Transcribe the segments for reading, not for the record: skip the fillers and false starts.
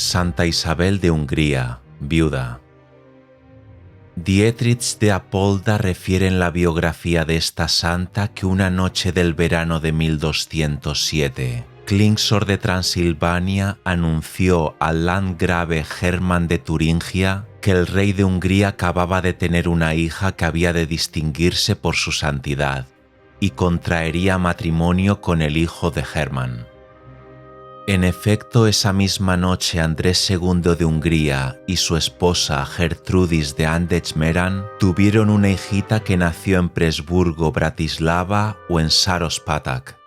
Santa Isabel de Hungría, viuda. Dietrich de Apolda refiere en la biografía de esta santa que una noche del verano de 1207, Klingsor de Transilvania anunció al landgrave Hermann de Turingia que el rey de Hungría acababa de tener una hija que había de distinguirse por su santidad y contraería matrimonio con el hijo de Hermann. En efecto, esa misma noche Andrés II de Hungría y su esposa Gertrudis de Andechmeran tuvieron una hijita que nació en Presburgo, Bratislava o en Saros-Patak.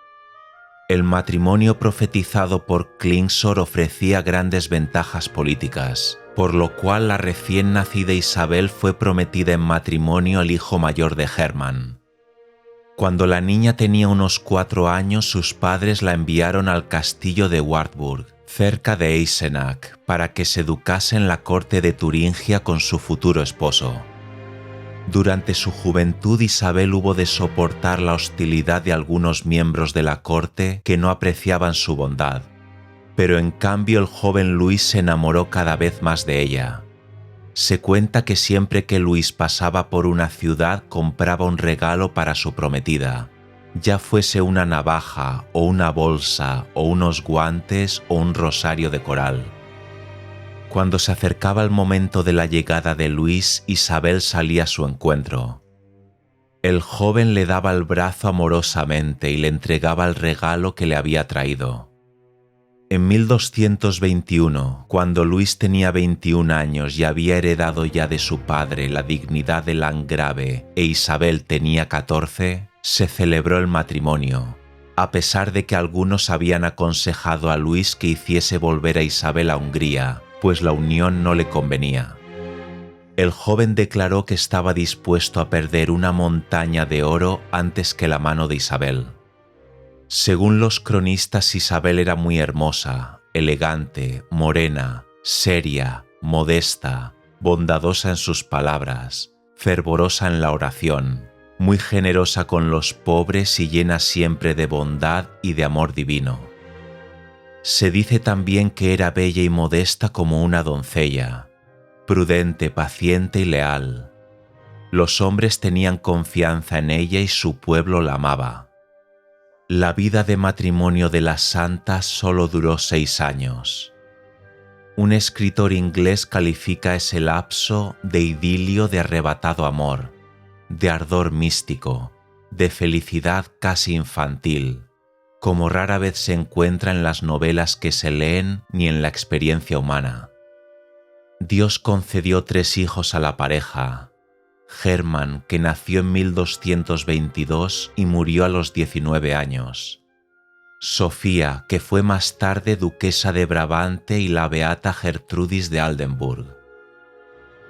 El matrimonio profetizado por Klingsor ofrecía grandes ventajas políticas, por lo cual la recién nacida Isabel fue prometida en matrimonio al hijo mayor de Hermann. Cuando la niña tenía unos 4 años, sus padres la enviaron al castillo de Wartburg, cerca de Eisenach, para que se educase en la corte de Turingia con su futuro esposo. Durante su juventud, Isabel hubo de soportar la hostilidad de algunos miembros de la corte que no apreciaban su bondad, pero en cambio el joven Luis se enamoró cada vez más de ella. Se cuenta que siempre que Luis pasaba por una ciudad compraba un regalo para su prometida, ya fuese una navaja o una bolsa o unos guantes o un rosario de coral. Cuando se acercaba el momento de la llegada de Luis, Isabel salía a su encuentro. El joven le daba el brazo amorosamente y le entregaba el regalo que le había traído. En 1221, cuando Luis tenía 21 años y había heredado ya de su padre la dignidad de landgrave e Isabel tenía 14, se celebró el matrimonio, a pesar de que algunos habían aconsejado a Luis que hiciese volver a Isabel a Hungría, pues la unión no le convenía. El joven declaró que estaba dispuesto a perder una montaña de oro antes que la mano de Isabel. Según los cronistas, Isabel era muy hermosa, elegante, morena, seria, modesta, bondadosa en sus palabras, fervorosa en la oración, muy generosa con los pobres y llena siempre de bondad y de amor divino. Se dice también que era bella y modesta como una doncella, prudente, paciente y leal. Los hombres tenían confianza en ella y su pueblo la amaba. La vida de matrimonio de la santa solo duró 6 años. Un escritor inglés califica ese lapso de idilio de arrebatado amor, de ardor místico, de felicidad casi infantil, como rara vez se encuentra en las novelas que se leen ni en la experiencia humana. Dios concedió 3 hijos a la pareja: Hermann, que nació en 1222 y murió a los 19 años. Sofía, que fue más tarde duquesa de Brabante, y la beata Gertrudis de Aldenburg.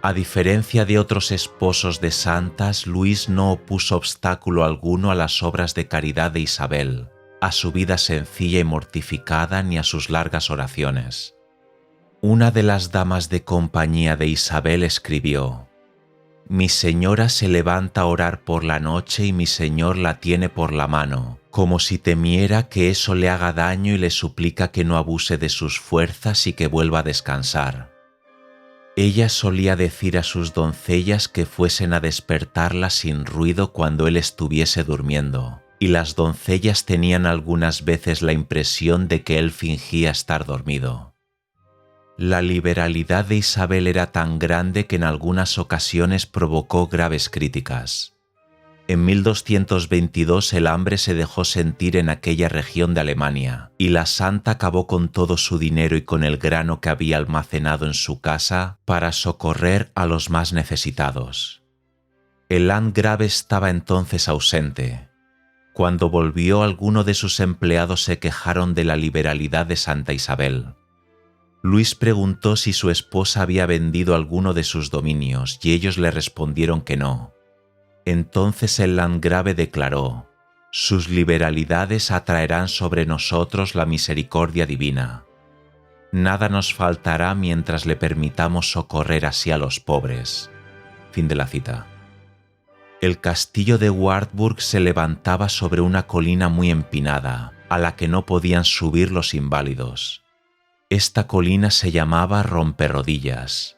A diferencia de otros esposos de santas, Luis no opuso obstáculo alguno a las obras de caridad de Isabel, a su vida sencilla y mortificada, ni a sus largas oraciones. Una de las damas de compañía de Isabel escribió: «Mi señora se levanta a orar por la noche y mi señor la tiene por la mano, como si temiera que eso le haga daño, y le suplica que no abuse de sus fuerzas y que vuelva a descansar». Ella solía decir a sus doncellas que fuesen a despertarla sin ruido cuando él estuviese durmiendo, y las doncellas tenían algunas veces la impresión de que él fingía estar dormido. La liberalidad de Isabel era tan grande que en algunas ocasiones provocó graves críticas. En 1222 el hambre se dejó sentir en aquella región de Alemania, y la santa acabó con todo su dinero y con el grano que había almacenado en su casa para socorrer a los más necesitados. El landgrave estaba entonces ausente. Cuando volvió, algunos de sus empleados se quejaron de la liberalidad de Santa Isabel. Luis preguntó si su esposa había vendido alguno de sus dominios y ellos le respondieron que no. Entonces el landgrave declaró: «Sus liberalidades atraerán sobre nosotros la misericordia divina. Nada nos faltará mientras le permitamos socorrer así a los pobres». Fin de la cita. El castillo de Wartburg se levantaba sobre una colina muy empinada, a la que no podían subir los inválidos. Esta colina se llamaba Romperrodillas.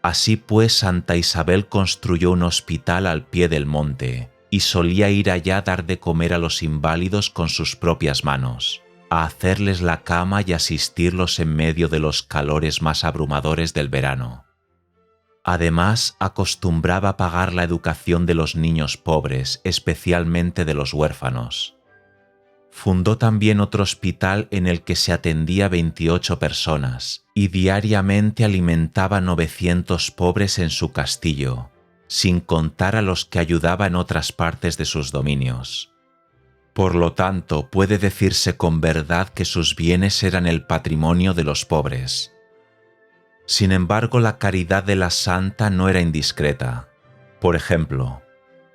Así pues, Santa Isabel construyó un hospital al pie del monte y solía ir allá a dar de comer a los inválidos con sus propias manos, a hacerles la cama y asistirlos en medio de los calores más abrumadores del verano. Además, acostumbraba a pagar la educación de los niños pobres, especialmente de los huérfanos. Fundó también otro hospital en el que se atendía a 28 personas y diariamente alimentaba a 900 pobres en su castillo, sin contar a los que ayudaba en otras partes de sus dominios. Por lo tanto, puede decirse con verdad que sus bienes eran el patrimonio de los pobres. Sin embargo, la caridad de la santa no era indiscreta. Por ejemplo,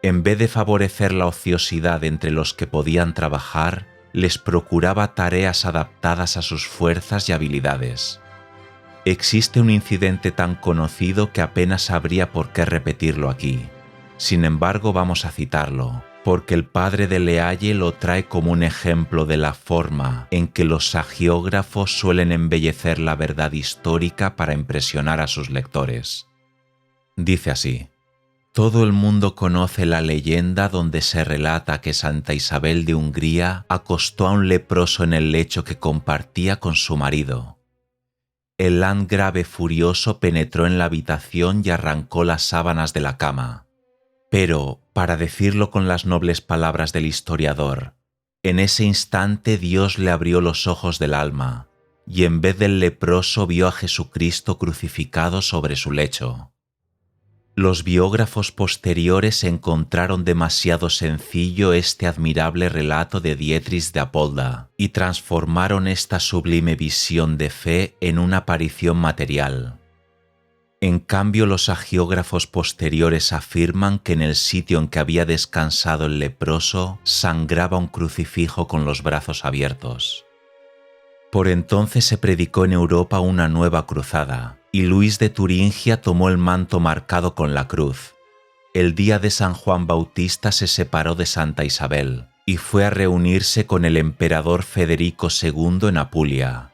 en vez de favorecer la ociosidad entre los que podían trabajar, les procuraba tareas adaptadas a sus fuerzas y habilidades. Existe un incidente tan conocido que apenas habría por qué repetirlo aquí. Sin embargo, vamos a citarlo, porque el padre de Lealle lo trae como un ejemplo de la forma en que los hagiógrafos suelen embellecer la verdad histórica para impresionar a sus lectores. Dice así: todo el mundo conoce la leyenda donde se relata que Santa Isabel de Hungría acostó a un leproso en el lecho que compartía con su marido. El landgrave furioso penetró en la habitación y arrancó las sábanas de la cama. Pero, para decirlo con las nobles palabras del historiador, en ese instante Dios le abrió los ojos del alma, y en vez del leproso vio a Jesucristo crucificado sobre su lecho. Los biógrafos posteriores encontraron demasiado sencillo este admirable relato de Dietrich de Apolda y transformaron esta sublime visión de fe en una aparición material. En cambio, los hagiógrafos posteriores afirman que en el sitio en que había descansado el leproso sangraba un crucifijo con los brazos abiertos. Por entonces se predicó en Europa una nueva cruzada, y Luis de Turingia tomó el manto marcado con la cruz. El día de San Juan Bautista se separó de Santa Isabel y fue a reunirse con el emperador Federico II en Apulia.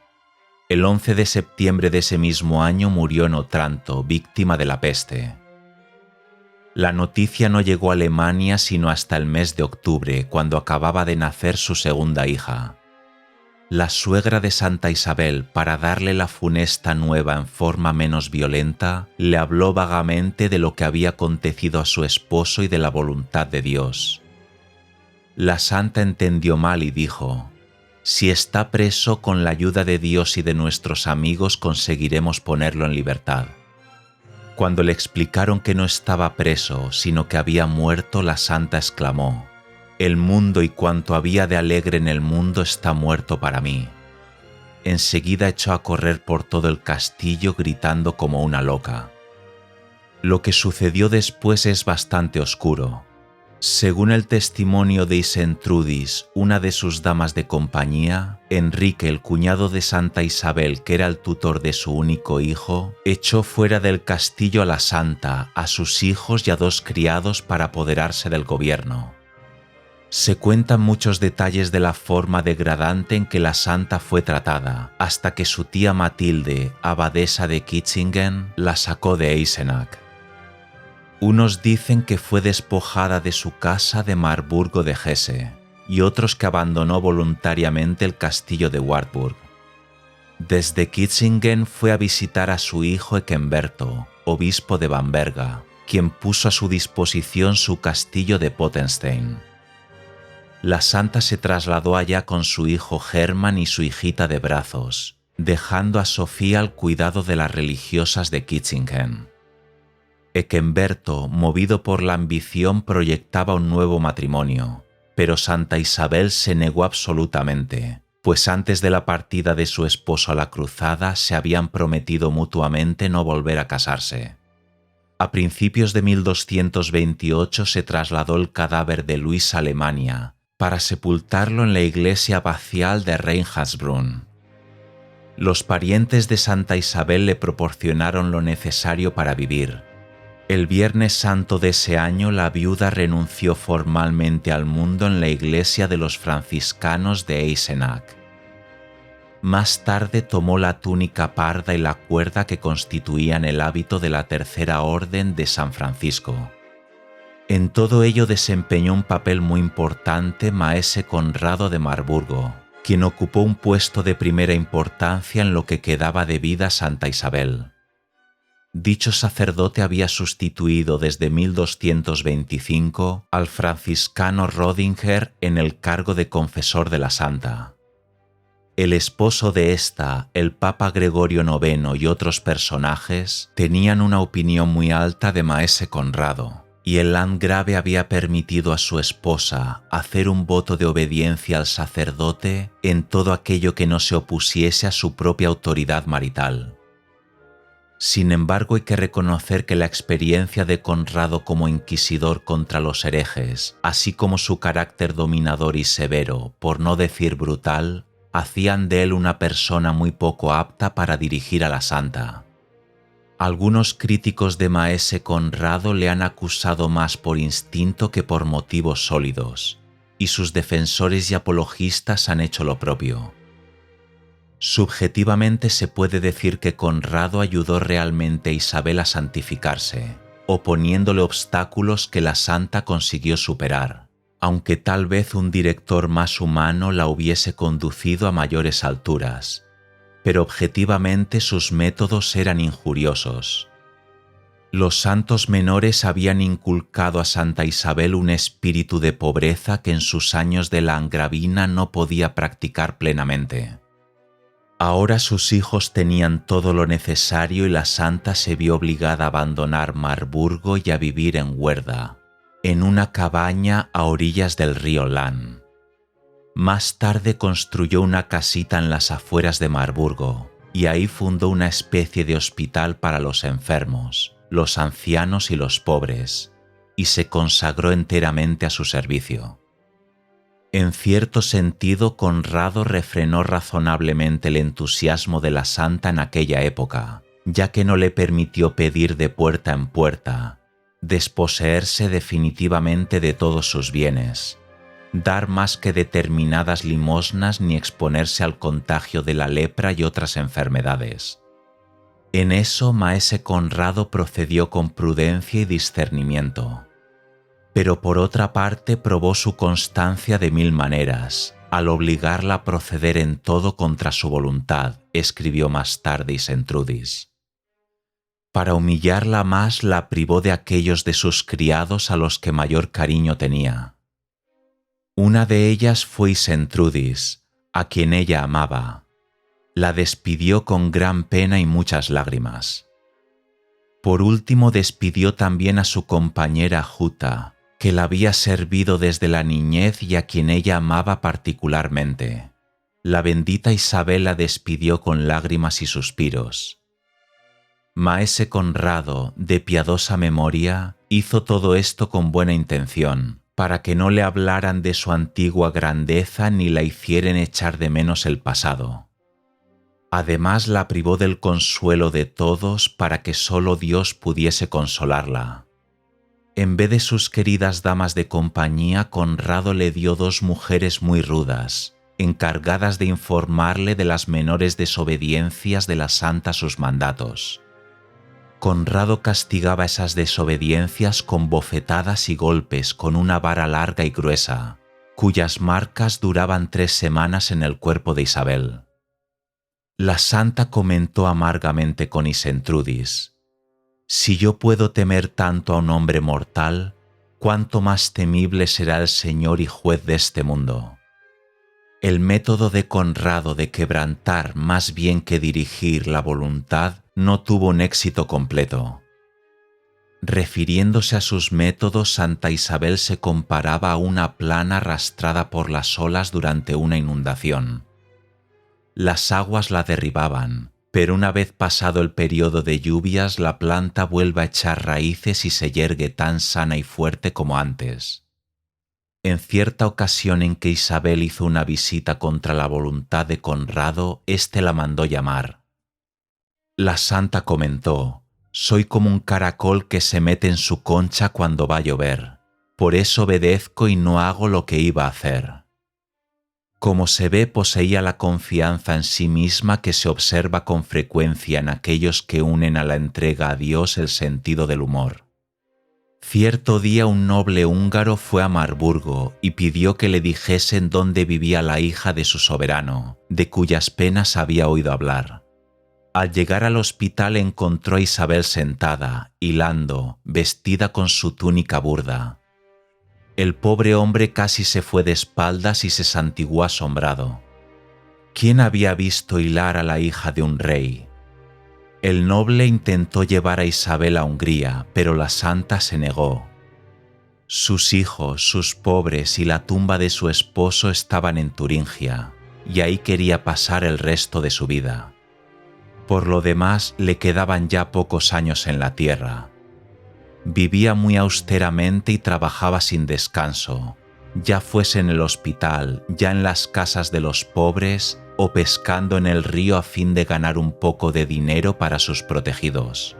El 11 de septiembre de ese mismo año murió en Otranto, víctima de la peste. La noticia no llegó a Alemania sino hasta el mes de octubre, cuando acababa de nacer su segunda hija. La suegra de Santa Isabel, para darle la funesta nueva en forma menos violenta, le habló vagamente de lo que había acontecido a su esposo y de la voluntad de Dios. La santa entendió mal y dijo: «Si está preso, con la ayuda de Dios y de nuestros amigos conseguiremos ponerlo en libertad». Cuando le explicaron que no estaba preso, sino que había muerto, la santa exclamó: «El mundo y cuanto había de alegre en el mundo está muerto para mí». Enseguida echó a correr por todo el castillo gritando como una loca. Lo que sucedió después es bastante oscuro. Según el testimonio de Isentrudis, una de sus damas de compañía, Enrique, el cuñado de Santa Isabel, que era el tutor de su único hijo, echó fuera del castillo a la santa, a sus hijos y a 2 criados para apoderarse del gobierno. Se cuentan muchos detalles de la forma degradante en que la santa fue tratada, hasta que su tía Matilde, abadesa de Kitzingen, la sacó de Eisenach. Unos dicen que fue despojada de su casa de Marburgo de Hesse, y otros que abandonó voluntariamente el castillo de Wartburg. Desde Kitzingen fue a visitar a su hijo Eckemberto, obispo de Bamberga, quien puso a su disposición su castillo de Pottenstein. La santa se trasladó allá con su hijo Hermann y su hijita de brazos, dejando a Sofía al cuidado de las religiosas de Kitzingen. Eckemberto, movido por la ambición, proyectaba un nuevo matrimonio, pero Santa Isabel se negó absolutamente, pues antes de la partida de su esposo a la cruzada se habían prometido mutuamente no volver a casarse. A principios de 1228 se trasladó el cadáver de Luis a Alemania para sepultarlo en la iglesia abacial de Reinhardsbrunn. Los parientes de Santa Isabel le proporcionaron lo necesario para vivir. El Viernes Santo de ese año la viuda renunció formalmente al mundo en la iglesia de los franciscanos de Eisenach. Más tarde tomó la túnica parda y la cuerda que constituían el hábito de la Tercera Orden de San Francisco. En todo ello desempeñó un papel muy importante Maese Conrado de Marburgo, quien ocupó un puesto de primera importancia en lo que quedaba de vida Santa Isabel. Dicho sacerdote había sustituido desde 1225 al franciscano Rodinger en el cargo de confesor de la santa. El esposo de esta, el Papa Gregorio IX y otros personajes tenían una opinión muy alta de Maese Conrado, y el landgrave había permitido a su esposa hacer un voto de obediencia al sacerdote en todo aquello que no se opusiese a su propia autoridad marital. Sin embargo, hay que reconocer que la experiencia de Conrado como inquisidor contra los herejes, así como su carácter dominador y severo, por no decir brutal, hacían de él una persona muy poco apta para dirigir a la santa. Algunos críticos de Maese Conrado le han acusado más por instinto que por motivos sólidos, y sus defensores y apologistas han hecho lo propio. Subjetivamente se puede decir que Conrado ayudó realmente a Isabel a santificarse, oponiéndole obstáculos que la santa consiguió superar, aunque tal vez un director más humano la hubiese conducido a mayores alturas, pero objetivamente sus métodos eran injuriosos. Los santos menores habían inculcado a Santa Isabel un espíritu de pobreza que en sus años de landgravina no podía practicar plenamente. Ahora sus hijos tenían todo lo necesario y la santa se vio obligada a abandonar Marburgo y a vivir en Huerda, en una cabaña a orillas del río Lahn. Más tarde construyó una casita en las afueras de Marburgo y ahí fundó una especie de hospital para los enfermos, los ancianos y los pobres, y se consagró enteramente a su servicio. En cierto sentido, Conrado refrenó razonablemente el entusiasmo de la santa en aquella época, ya que no le permitió pedir de puerta en puerta, desposeerse definitivamente de todos sus bienes, dar más que determinadas limosnas ni exponerse al contagio de la lepra y otras enfermedades. En eso Maese Conrado procedió con prudencia y discernimiento. Pero por otra parte probó su constancia de mil maneras, al obligarla a proceder en todo contra su voluntad, escribió más tarde Isentrudis. Para humillarla más la privó de aquellos de sus criados a los que mayor cariño tenía. Una de ellas fue Isentrudis, a quien ella amaba. La despidió con gran pena y muchas lágrimas. Por último despidió también a su compañera Juta, que la había servido desde la niñez y a quien ella amaba particularmente. La bendita Isabel la despidió con lágrimas y suspiros. Maese Conrado, de piadosa memoria, hizo todo esto con buena intención, para que no le hablaran de su antigua grandeza ni la hicieran echar de menos el pasado. Además la privó del consuelo de todos para que sólo Dios pudiese consolarla. En vez de sus queridas damas de compañía, Conrado le dio dos mujeres muy rudas, encargadas de informarle de las menores desobediencias de la santa a sus mandatos. Conrado castigaba esas desobediencias con bofetadas y golpes con una vara larga y gruesa, cuyas marcas duraban 3 semanas en el cuerpo de Isabel. La santa comentó amargamente con Isentrudis: «Si yo puedo temer tanto a un hombre mortal, cuánto más temible será el Señor y juez de este mundo». El método de Conrado de quebrantar más bien que dirigir la voluntad no tuvo un éxito completo. Refiriéndose a sus métodos, Santa Isabel se comparaba a una plana arrastrada por las olas durante una inundación. Las aguas la derribaban, pero una vez pasado el periodo de lluvias, la planta vuelve a echar raíces y se yergue tan sana y fuerte como antes. En cierta ocasión en que Isabel hizo una visita contra la voluntad de Conrado, éste la mandó llamar. La santa comentó: «Soy como un caracol que se mete en su concha cuando va a llover. Por eso obedezco y no hago lo que iba a hacer». Como se ve, poseía la confianza en sí misma que se observa con frecuencia en aquellos que unen a la entrega a Dios el sentido del humor. Cierto día un noble húngaro fue a Marburgo y pidió que le dijesen dónde vivía la hija de su soberano, de cuyas penas había oído hablar. Al llegar al hospital encontró a Isabel sentada, hilando, vestida con su túnica burda. El pobre hombre casi se fue de espaldas y se santiguó asombrado. ¿Quién había visto hilar a la hija de un rey? El noble intentó llevar a Isabel a Hungría, pero la santa se negó. Sus hijos, sus pobres y la tumba de su esposo estaban en Turingia, y ahí quería pasar el resto de su vida. Por lo demás, le quedaban ya pocos años en la tierra. Vivía muy austeramente y trabajaba sin descanso, ya fuese en el hospital, ya en las casas de los pobres o pescando en el río a fin de ganar un poco de dinero para sus protegidos.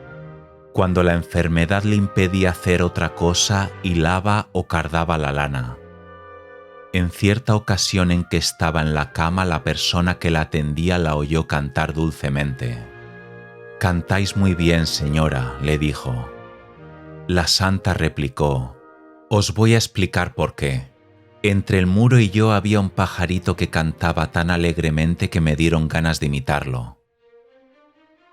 Cuando la enfermedad le impedía hacer otra cosa, hilaba o cardaba la lana. En cierta ocasión en que estaba en la cama, la persona que la atendía la oyó cantar dulcemente. «Cantáis muy bien, señora», le dijo. La santa replicó: «Os voy a explicar por qué. Entre el muro y yo había un pajarito que cantaba tan alegremente que me dieron ganas de imitarlo».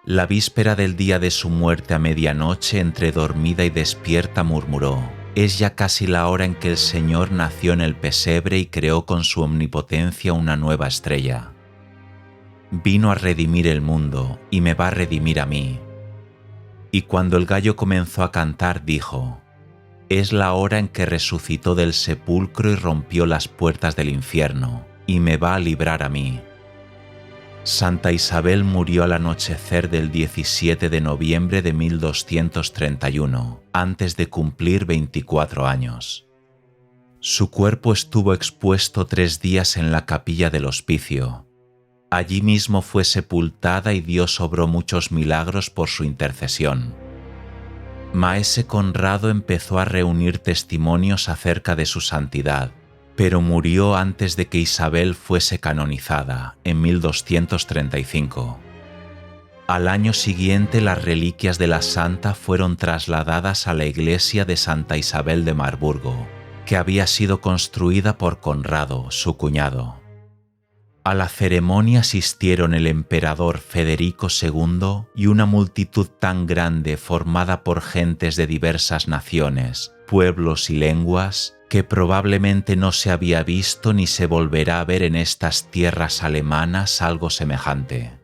La víspera del día de su muerte, a medianoche, entre dormida y despierta, murmuró: «Es ya casi la hora en que el Señor nació en el pesebre y creó con su omnipotencia una nueva estrella. Vino a redimir el mundo y me va a redimir a mí». Y cuando el gallo comenzó a cantar, dijo: «Es la hora en que resucitó del sepulcro y rompió las puertas del infierno, y me va a librar a mí». Santa Isabel murió al anochecer del 17 de noviembre de 1231, antes de cumplir 24 años. Su cuerpo estuvo expuesto 3 días en la capilla del hospicio. Allí mismo fue sepultada y Dios obró muchos milagros por su intercesión. Maese Conrado empezó a reunir testimonios acerca de su santidad, pero murió antes de que Isabel fuese canonizada, en 1235. Al año siguiente, las reliquias de la santa fueron trasladadas a la iglesia de Santa Isabel de Marburgo, que había sido construida por Conrado, su cuñado. A la ceremonia asistieron el emperador Federico II y una multitud tan grande formada por gentes de diversas naciones, pueblos y lenguas, que probablemente no se había visto ni se volverá a ver en estas tierras alemanas algo semejante.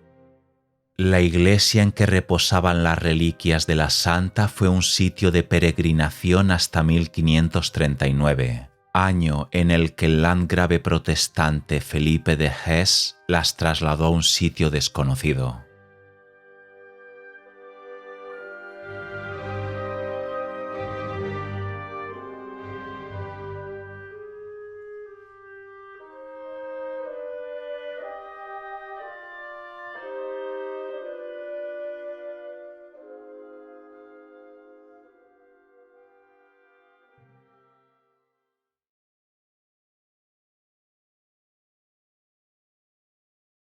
La iglesia en que reposaban las reliquias de la santa fue un sitio de peregrinación hasta 1539. Año en el que el landgrave protestante Felipe de Hesse las trasladó a un sitio desconocido.